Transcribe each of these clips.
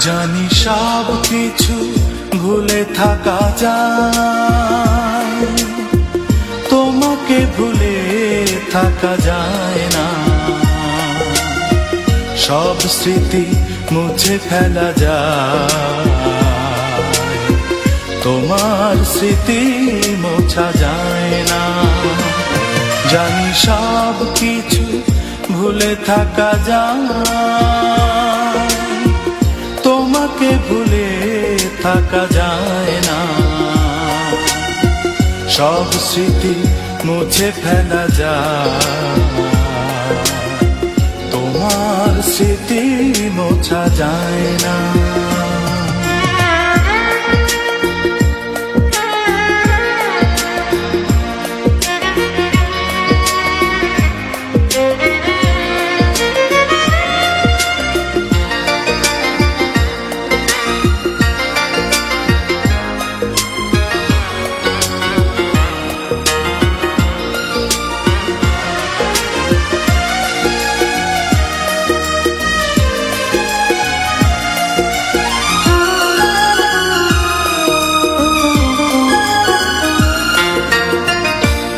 জানি সব কিছু ভুলে থাকা যায়, তোমাকে ভুলে থাকা যায় না। সব স্মৃতি মুছে ফেলা যায়, তোমার স্মৃতি মোছা যায় না। জানি সব কিছু ভুলে থাকা যায়, তোমাকে ভুলে থাকা যায় না। সব স্মৃতি মুছে ফেলা যায়, তোমার স্মৃতি মোছা যায় না।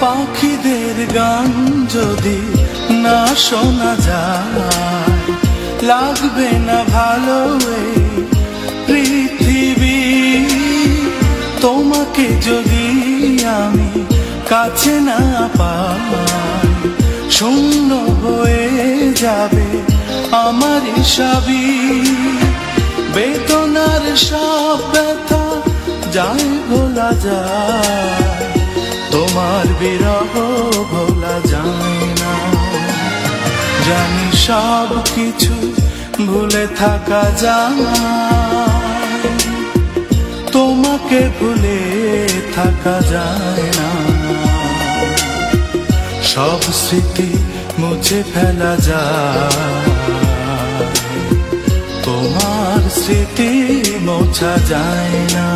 পাখিদের গান যদি না শোনা যায়, লাগবে না ভালো এই পৃথিবী। তোমাকে যদি আমি কাছে না পাই, শূন্য হয়ে যাবে আমার সবই। বেদনার সব ব্যথা যায় ভোলা যায়, তোমার বিরহ ভোলা যায় না। জানি সব কিছু ভুলে থাকা যায়, তোমাকে ভুলে থাকা যায় না। সব স্মৃতি মুছে ফেলা যায়, তোমার স্মৃতি মোছা যায় না।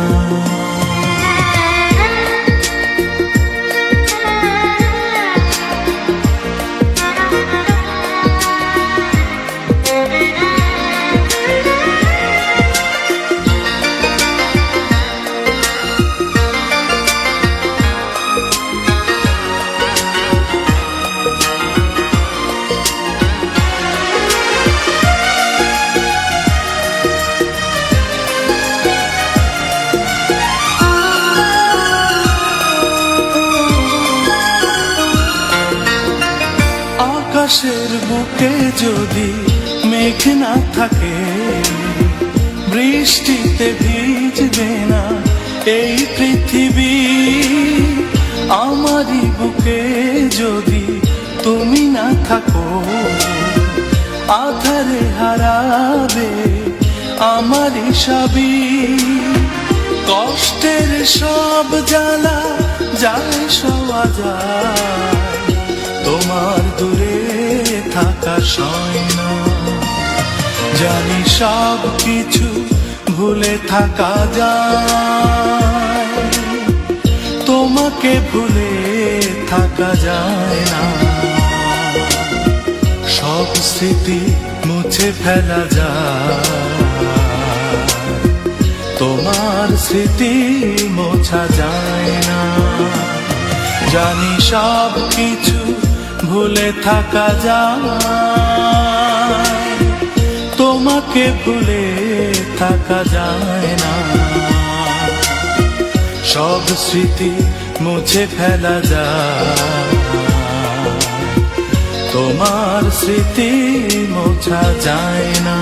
আকাশের বুকে যদি মেঘ না থাকে, বৃষ্টিতে ভিজবে না এই পৃথিবী। আমারই বুকে যদি তুমি না থাকো, আধারে হারাবে আমারই সবই। কষ্টের সব জ্বালা যায় সওয়া যায়, তোমার দূরে থাকা সয় না। জানি সব কিছু ভুলে থাকা যায়, তোমাকে ভুলে থাকা যায় না। সব স্মৃতি মুছে ফেলা যায়, তোমার স্মৃতি মোছা যায় না। জানি সব কিছু ভুলে থাকা যায়, তোমাকে ভুলে থাকা যায় না। সব স্মৃতি মুছে ফেলা যায়, তোমার স্মৃতি মোছা যায় না।